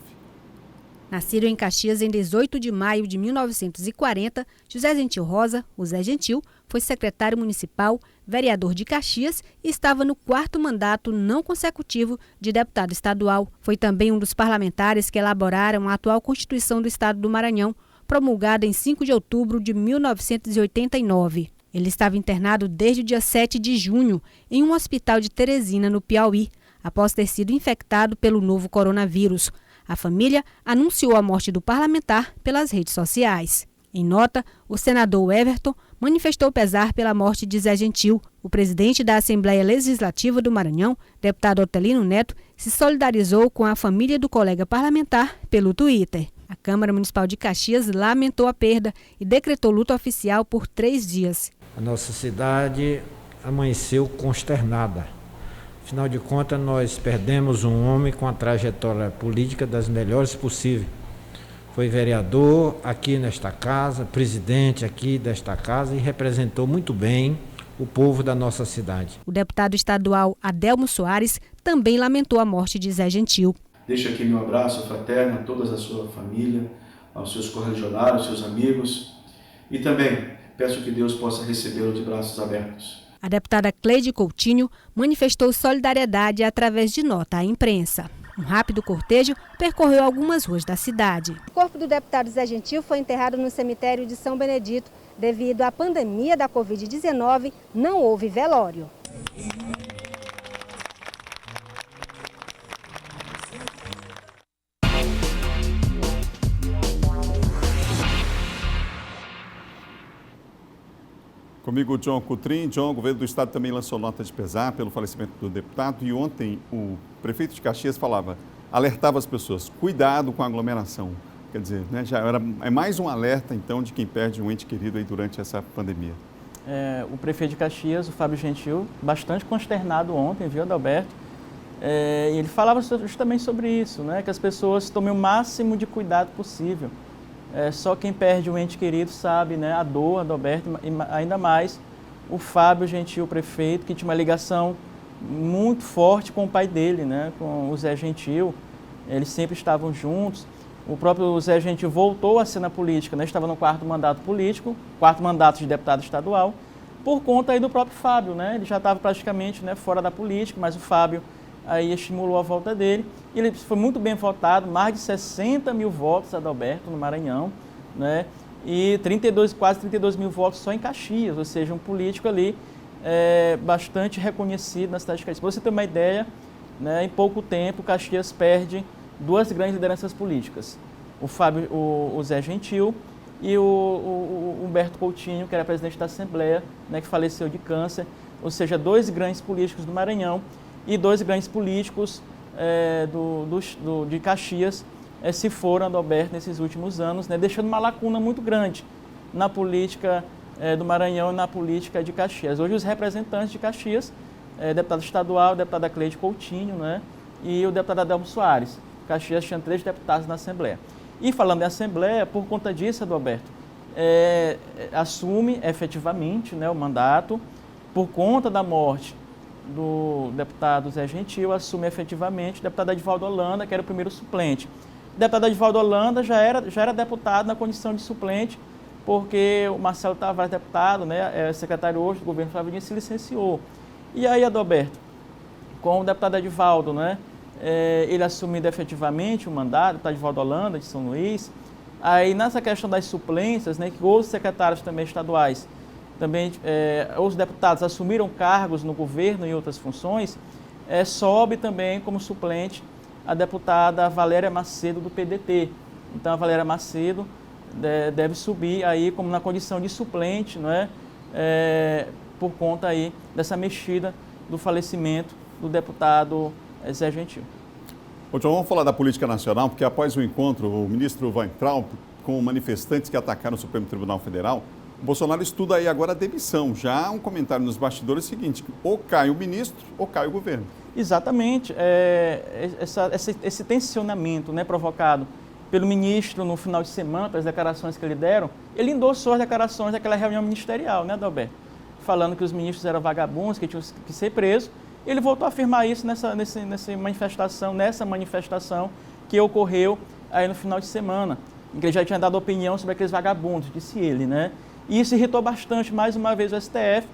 Nascido em Caxias em 18 de maio de 1940, José Gentil Rosa, o Zé Gentil, foi secretário municipal, vereador de Caxias e estava no 4º mandato não consecutivo de deputado estadual. Foi também um dos parlamentares que elaboraram a atual Constituição do Estado do Maranhão, promulgada em 5 de outubro de 1989. Ele estava internado desde o dia 7 de junho em um hospital de Teresina, no Piauí, após ter sido infectado pelo novo coronavírus. A família anunciou a morte do parlamentar pelas redes sociais. Em nota, o senador Everton manifestou pesar pela morte de Zé Gentil. O presidente da Assembleia Legislativa do Maranhão, deputado Otelino Neto, se solidarizou com a família do colega parlamentar pelo Twitter. A Câmara Municipal de Caxias lamentou a perda e decretou luto oficial por 3 dias. A nossa cidade amanheceu consternada. Afinal de contas, nós perdemos um homem com a trajetória política das melhores possíveis. Foi vereador aqui nesta casa, presidente aqui desta casa e representou muito bem o povo da nossa cidade. O deputado estadual Adelmo Soares também lamentou a morte de Zé Gentil. Deixo aqui meu abraço fraterno a toda a sua família, aos seus correligionários, seus amigos e também peço que Deus possa recebê-lo de braços abertos. A deputada Cleide Coutinho manifestou solidariedade através de nota à imprensa. Um rápido cortejo percorreu algumas ruas da cidade. O corpo do deputado Zé Gentil foi enterrado no cemitério de São Benedito. Devido à pandemia da Covid-19, não houve velório. Comigo o João Coutrin. João, o governo do estado também lançou nota de pesar pelo falecimento do deputado e ontem o prefeito de Caxias alertava as pessoas, cuidado com a aglomeração. Quer dizer, né, é mais um alerta então de quem perde um ente querido aí durante essa pandemia. O prefeito de Caxias, o Fábio Gentil, bastante consternado ontem, viu, Adalberto? E ele falava justamente sobre isso, né, que as pessoas tomem o máximo de cuidado possível. Só quem perde um ente querido sabe, né, a dor, Adalberto, e ainda mais o Fábio Gentil, prefeito, que tinha uma ligação muito forte com o pai dele, né, com o Zé Gentil. Eles sempre estavam juntos. O próprio Zé Gentil voltou à cena política, né, estava no 4º mandato político, 4º mandato de deputado estadual, por conta aí do próprio Fábio, né? Ele já estava praticamente, né, fora da política, mas o Fábio aí estimulou a volta dele. Ele foi muito bem votado, mais de 60 mil votos, Adalberto, no Maranhão, né? E quase 32 mil votos só em Caxias, ou seja, um político ali bastante reconhecido na cidade de Caxias. Para você ter uma ideia, né, em pouco tempo, Caxias perde duas grandes lideranças políticas, o Zé Gentil e o Humberto Coutinho, que era presidente da Assembleia, né, que faleceu de câncer, ou seja, dois grandes políticos do Maranhão e dois grandes políticos de Caxias se foram, Adalberto, nesses últimos anos, né, deixando uma lacuna muito grande na política do Maranhão e na política de Caxias. Hoje os representantes de Caxias, deputado estadual, o deputado Cleide Coutinho, né, e o deputado Adelmo Soares. Caxias tinha 3 deputados na Assembleia. E falando em Assembleia, por conta disso, Adalberto, assume efetivamente, né, o mandato, por conta da morte do deputado Zé Gentil, assume efetivamente o deputado Edivaldo Holanda, que era o primeiro suplente. O deputado Edivaldo Holanda já era deputado na condição de suplente, porque o Marcelo Tavares, deputado, né, secretário hoje do governo Flávio Dino, se licenciou. E aí, Adalberto, com o deputado Edivaldo, né, ele assumindo efetivamente o mandato, o deputado Edivaldo Holanda, de São Luís, aí nessa questão das suplências, né, que os secretários também estaduais, também os deputados assumiram cargos no governo e outras funções, sobe também como suplente a deputada Valéria Macedo, do PDT. Então, a Valéria Macedo deve subir aí como na condição de suplente, não é? Por conta aí dessa mexida do falecimento do deputado Zé Gentil. Então, vamos falar da política nacional, porque após o encontro, o ministro Weintraub com manifestantes que atacaram o Supremo Tribunal Federal, o Bolsonaro estuda aí agora a demissão. Já há um comentário nos bastidores seguinte, ou cai o ministro ou cai o governo. Exatamente. Esse tensionamento, né, provocado pelo ministro no final de semana, pelas declarações que ele deram, ele endossou as declarações daquela reunião ministerial, né, Adalberto? Falando que os ministros eram vagabundos, que tinham que ser presos. Ele voltou a afirmar isso nessa manifestação que ocorreu aí no final de semana, em que ele já tinha dado opinião sobre aqueles vagabundos, disse ele, né? E isso irritou bastante, mais uma vez, o STF,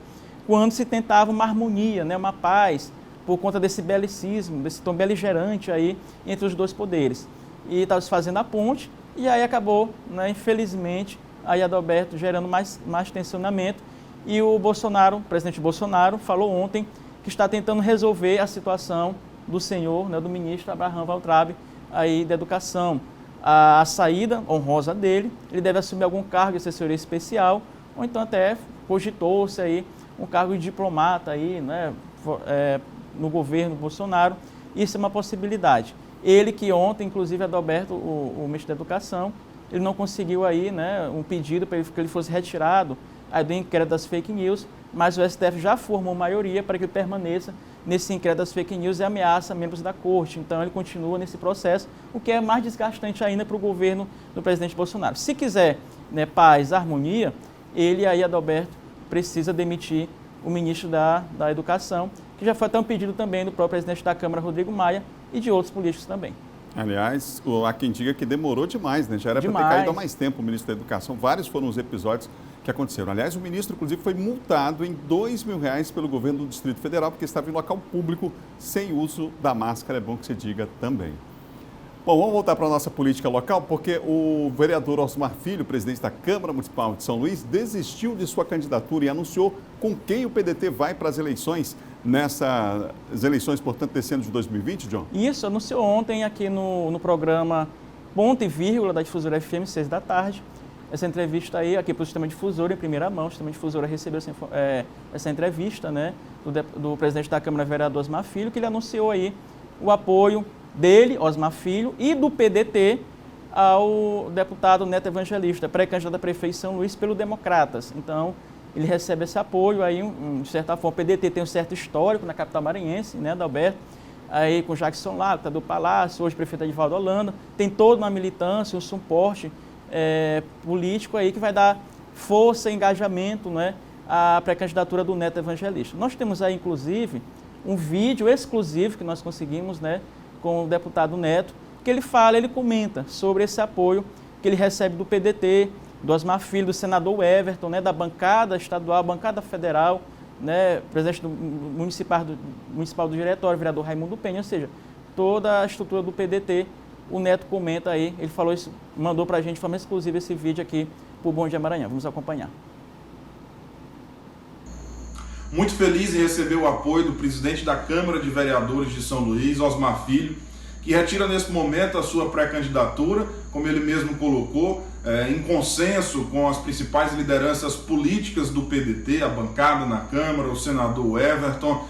quando se tentava uma harmonia, né, uma paz, por conta desse belicismo, desse tom beligerante aí entre os dois poderes. E estava se fazendo a ponte, e aí acabou, né, infelizmente, aí Adalberto gerando mais tensionamento. E o presidente Bolsonaro, falou ontem que está tentando resolver a situação do senhor, né, do ministro Abraham Weintraub, aí da Educação. A saída honrosa dele, ele deve assumir algum cargo de assessoria especial, ou então até cogitou-se aí um cargo de diplomata aí, né, no governo Bolsonaro. Isso é uma possibilidade. Ele que ontem, inclusive, Adalberto, o ministro da Educação, ele não conseguiu aí, né, um pedido para que ele fosse retirado aí do inquérito das fake news, mas o STF já formou maioria para que ele permaneça nesse inquérito das fake news e ameaça membros da corte. Então ele continua nesse processo, o que é mais desgastante ainda para o governo do presidente Bolsonaro. Se quiser, né, paz, harmonia, ele aí, Adalberto, precisa demitir o ministro da Educação, que já foi até um pedido também do próprio presidente da Câmara, Rodrigo Maia, e de outros políticos também. Aliás, há quem diga que demorou demais, né? Já era para ter caído há mais tempo o ministro da Educação. Vários foram os episódios que aconteceram. Aliás, o ministro, inclusive, foi multado em R$2.000 pelo governo do Distrito Federal, porque estava em local público sem uso da máscara, é bom que se diga também. Bom, vamos voltar para a nossa política local, porque o vereador Osmar Filho, presidente da Câmara Municipal de São Luís, desistiu de sua candidatura e anunciou com quem o PDT vai para as eleições, nessas eleições, portanto, desse ano de 2020, John? Isso, anunciou ontem aqui no programa Ponto e Vírgula da Difusora FM, 6 da tarde. Essa entrevista aí, aqui para o Sistema Difusora, em primeira mão, o Sistema Difusora recebeu essa entrevista, né, do presidente da Câmara, vereador Osmar Filho, que ele anunciou aí o apoio dele, Osmar Filho, e do PDT ao deputado Neto Evangelista, pré-candidato a prefeito de São Luís pelo Democratas. Então, ele recebe esse apoio aí, de certa forma. O PDT tem um certo histórico na capital maranhense, né, Adalberto? Aí com Jackson Lago, que está do Palácio, hoje prefeito Edivaldo Holanda, tem toda uma militância, um suporte político aí que vai dar força e engajamento, né, à pré-candidatura do Neto Evangelista. Nós temos aí, inclusive, um vídeo exclusivo que nós conseguimos, né, com o deputado Neto, que ele comenta sobre esse apoio que ele recebe do PDT, do Osmar Filho, do senador Everton, né, da bancada estadual, bancada federal, né, presidente do municipal do diretório, vereador Raimundo Penha, ou seja, toda a estrutura do PDT. O Neto comenta aí, ele falou isso, mandou para a gente de forma exclusiva esse vídeo aqui para o Bom Dia Maranhão. Vamos acompanhar. Muito feliz em receber o apoio do presidente da Câmara de Vereadores de São Luís, Osmar Filho, que retira nesse momento a sua pré-candidatura, como ele mesmo colocou, em consenso com as principais lideranças políticas do PDT, a bancada na Câmara, o senador Everton,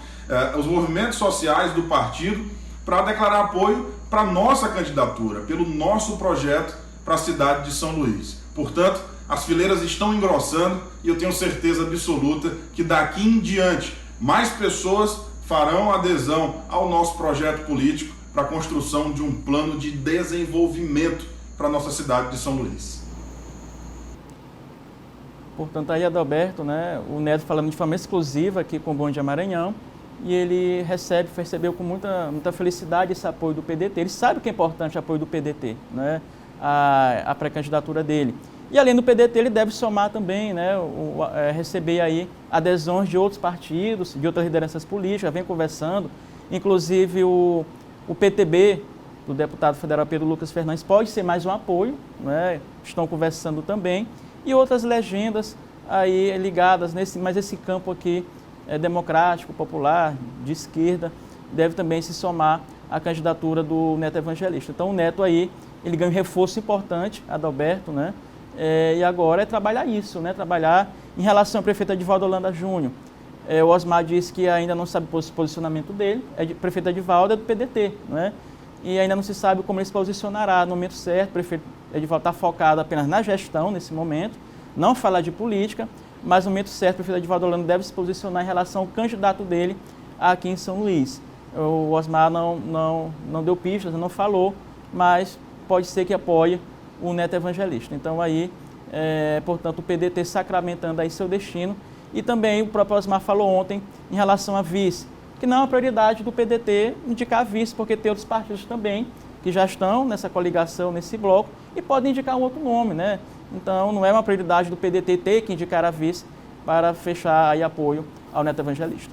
os movimentos sociais do partido, para declarar apoio para a nossa candidatura, pelo nosso projeto para a cidade de São Luís. Portanto, as fileiras estão engrossando e eu tenho certeza absoluta que daqui em diante mais pessoas farão adesão ao nosso projeto político para a construção de um plano de desenvolvimento para a nossa cidade de São Luís. Portanto, aí Adalberto, né, o Neto falando de forma exclusiva aqui com o Bom Dia Maranhão, e ele recebeu com muita felicidade esse apoio do PDT. Ele sabe que é importante o apoio do PDT, né, a pré-candidatura dele. E além do PDT, ele deve somar também, né, receber aí adesões de outros partidos, de outras lideranças políticas, vem conversando, inclusive o PTB, do deputado federal Pedro Lucas Fernandes, pode ser mais um apoio, né, estão conversando também, e outras legendas aí ligadas mas esse campo aqui democrático, popular, de esquerda, deve também se somar à candidatura do Neto Evangelista. Então o Neto aí, ele ganha um reforço importante, Adalberto, né? E agora é trabalhar isso, né? Trabalhar em relação ao prefeito Edivaldo Holanda Júnior. O Osmar disse que ainda não sabe o posicionamento dele, o prefeito Edivaldo é do PDT, né? E ainda não se sabe como ele se posicionará no momento certo. O prefeito Edivaldo está focado apenas na gestão nesse momento, não falar de política, mas no momento certo o prefeito Edivaldo Holanda deve se posicionar em relação ao candidato dele aqui em São Luís. O Osmar não deu pistas, não falou, mas pode ser que apoie o Neto Evangelista. Então aí, portanto, o PDT sacramentando aí seu destino. E também o próprio Osmar falou ontem em relação a vice, que não é uma prioridade do PDT indicar vice, porque tem outros partidos também que já estão nessa coligação, nesse bloco, e podem indicar um outro nome, né? Então não é uma prioridade do PDT ter que indicar a vice para fechar aí apoio ao Neto Evangelista.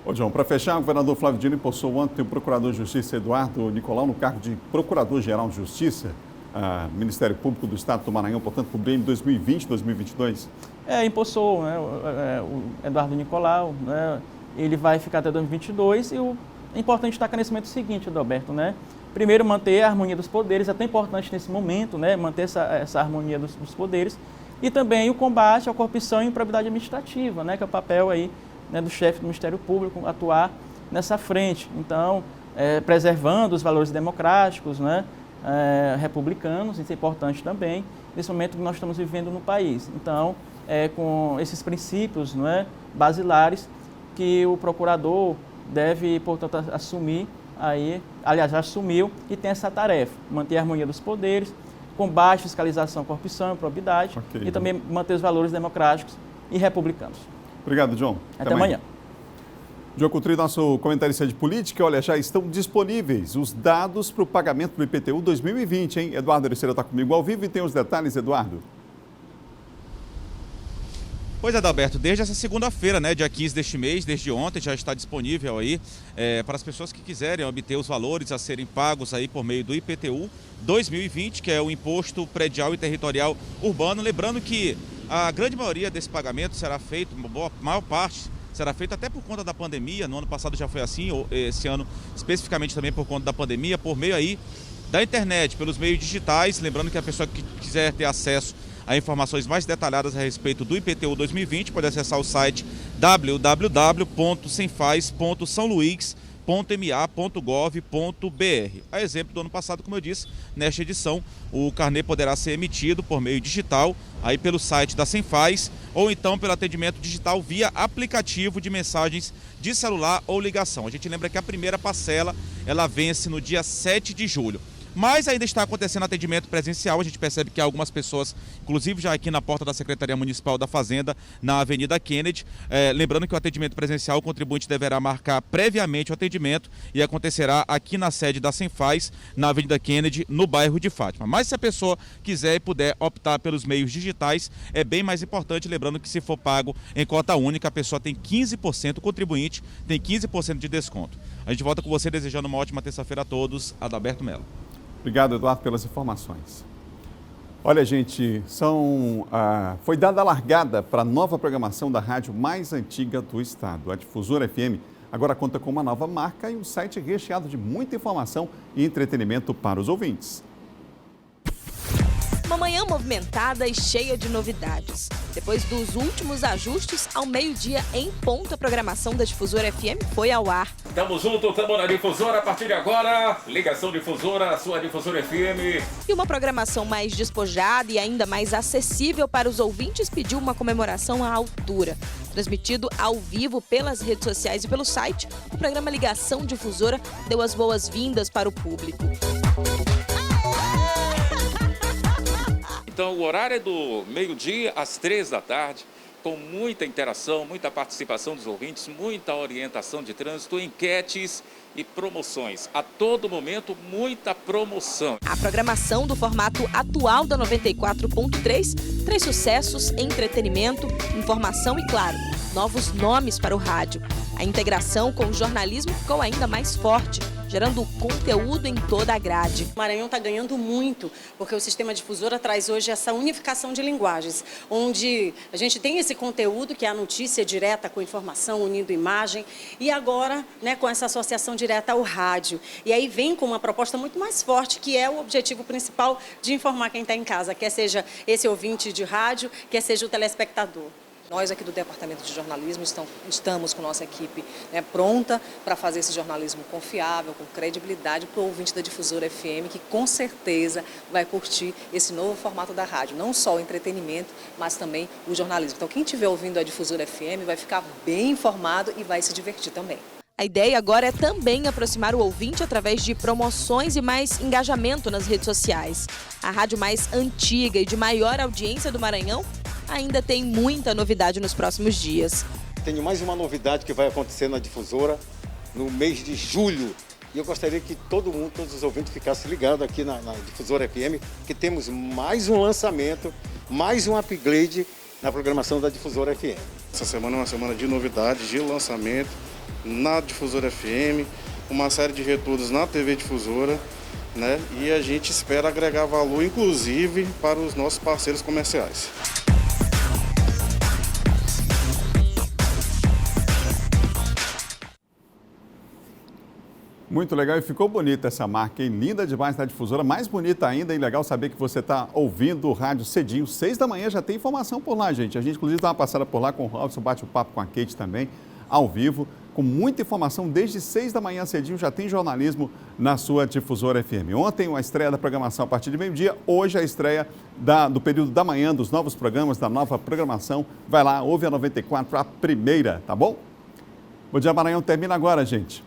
Ô João, para fechar, o governador Flávio Dino empossou ontem o procurador de Justiça Eduardo Nicolau no cargo de Procurador-Geral de Justiça, Ministério Público do Estado do Maranhão, portanto, para o BM 2020-2022. Empossou, né, o Eduardo Nicolau, né, ele vai ficar até 2022 e é importante destacar nesse momento o seguinte, Adalberto, né? Primeiro, manter a harmonia dos poderes, é até importante nesse momento, né, manter essa harmonia dos poderes, e também o combate à corrupção e improbidade administrativa, né, que é o papel aí, né, do chefe do Ministério Público atuar nessa frente. Então, preservando os valores democráticos, né, republicanos, isso é importante também, nesse momento que nós estamos vivendo no país. Então, com esses princípios, né, basilares, que o procurador deve, portanto, assumir, aí, aliás, já assumiu e tem essa tarefa, manter a harmonia dos poderes, combate, fiscalização, corrupção, improbidade, e também manter os valores democráticos e republicanos. Obrigado, John. Até amanhã. John Coutrinho, nosso comentarista de política. Olha, já estão disponíveis os dados para o pagamento do IPTU 2020, hein? Eduardo Ericeira está comigo ao vivo e tem os detalhes, Eduardo. Pois é, Adalberto, desde essa segunda-feira, né, dia 15 deste mês, desde ontem, já está disponível aí para as pessoas que quiserem obter os valores a serem pagos aí por meio do IPTU 2020, que é o Imposto Predial e Territorial Urbano. Lembrando que a grande maioria desse pagamento será feito, maior parte será feita até por conta da pandemia. No ano passado já foi assim, esse ano especificamente também por conta da pandemia, por meio aí da internet, pelos meios digitais. Lembrando que a pessoa que quiser ter acesso a informações mais detalhadas a respeito do IPTU 2020 pode acessar o site www.semfaz.sãoluís.ma.gov.br. A exemplo do ano passado, como eu disse, nesta edição, o carnê poderá ser emitido por meio digital, aí pelo site da Semfaz, ou então pelo atendimento digital via aplicativo de mensagens de celular ou ligação. A gente lembra que a primeira parcela, ela vence no dia 7 de julho. mas ainda está acontecendo atendimento presencial. A gente percebe que algumas pessoas, inclusive já aqui na porta da Secretaria Municipal da Fazenda, na Avenida Kennedy. Lembrando que o atendimento presencial, o contribuinte deverá marcar previamente o atendimento e acontecerá aqui na sede da Senfaz, na Avenida Kennedy, no bairro de Fátima. Mas se a pessoa quiser e puder optar pelos meios digitais, é bem mais importante, lembrando que se for pago em cota única, a pessoa tem 15%, o contribuinte tem 15% de desconto. A gente volta com você desejando uma ótima terça-feira a todos. Adalberto Mello. Obrigado, Eduardo, pelas informações. Olha, gente, foi dada a largada para a nova programação da rádio mais antiga do estado. A Difusora FM agora conta com uma nova marca e um site recheado de muita informação e entretenimento para os ouvintes. Uma manhã movimentada e cheia de novidades. Depois dos últimos ajustes, ao meio-dia em ponto, a programação da Difusora FM foi ao ar. Tamo junto, tamo na Difusora. A partir de agora, ligação Difusora, a sua Difusora FM. E uma programação mais despojada e ainda mais acessível para os ouvintes pediu uma comemoração à altura. Transmitido ao vivo pelas redes sociais e pelo site, o programa Ligação Difusora deu as boas-vindas para o público. Então, o horário é do meio-dia às 3 da tarde, com muita interação, muita participação dos ouvintes, muita orientação de trânsito, enquetes e promoções. A todo momento, muita promoção. A programação do formato atual da 94.3 traz sucessos, entretenimento, informação e, claro, novos nomes para o rádio. A integração com o jornalismo ficou ainda mais forte, gerando conteúdo em toda a grade. O Maranhão está ganhando muito, porque o Sistema Difusora traz hoje essa unificação de linguagens, onde a gente tem esse conteúdo, que é a notícia direta com informação, unindo imagem, e agora, né, com essa associação direta ao rádio. E aí vem com uma proposta muito mais forte, que é o objetivo principal de informar quem está em casa, quer seja esse ouvinte de rádio, quer seja o telespectador. Nós aqui do Departamento de Jornalismo estamos com nossa equipe, né, pronta para fazer esse jornalismo confiável, com credibilidade para o ouvinte da Difusora FM, que com certeza vai curtir esse novo formato da rádio. Não só o entretenimento, mas também o jornalismo. Então quem estiver ouvindo a Difusora FM vai ficar bem informado e vai se divertir também. A ideia agora é também aproximar o ouvinte através de promoções e mais engajamento nas redes sociais. A rádio mais antiga e de maior audiência do Maranhão ainda tem muita novidade nos próximos dias. Tenho mais uma novidade que vai acontecer na Difusora no mês de julho. E eu gostaria que todo mundo, todos os ouvintes, ficassem ligados aqui na Difusora FM, que temos mais um lançamento, mais um upgrade na programação da Difusora FM. Essa semana é uma semana de novidades, de lançamento na Difusora FM, uma série de retornos na TV Difusora, né? E a gente espera agregar valor, inclusive, para os nossos parceiros comerciais. Muito legal e ficou bonita essa marca, hein? Linda demais da Difusora, mais bonita ainda e legal saber que você está ouvindo o rádio cedinho, 6 da manhã, já tem informação por lá, gente. A gente inclusive dá uma passada por lá com o Robson, bate o papo com a Kate também, ao vivo, com muita informação, desde 6 da manhã cedinho já tem jornalismo na sua Difusora FM. Ontem a estreia da programação a partir de meio-dia, hoje a estreia do período da manhã, dos novos programas, da nova programação. Vai lá, ouve a 94, a primeira, tá bom? Bom Dia Maranhão termina agora, gente.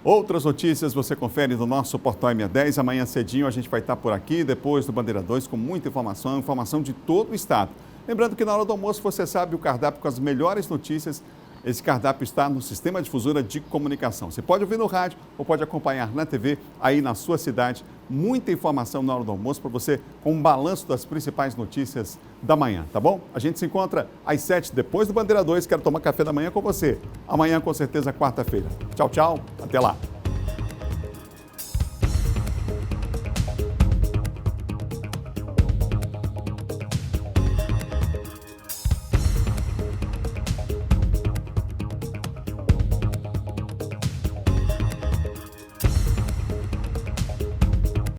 Outras notícias você confere no nosso Portal M10. Amanhã cedinho a gente vai estar por aqui, depois do Bandeira 2, com muita informação de todo o estado. Lembrando que na hora do almoço você sabe o cardápio com as melhores notícias. Esse cardápio está no Sistema Difusora de Comunicação. Você pode ouvir no rádio ou pode acompanhar na TV, aí na sua cidade. Muita informação na hora do almoço para você, com um balanço das principais notícias da manhã, tá bom? A gente se encontra às 7, depois do Bandeira 2. Quero tomar café da manhã com você. Amanhã, com certeza, quarta-feira. Tchau, tchau. Até lá.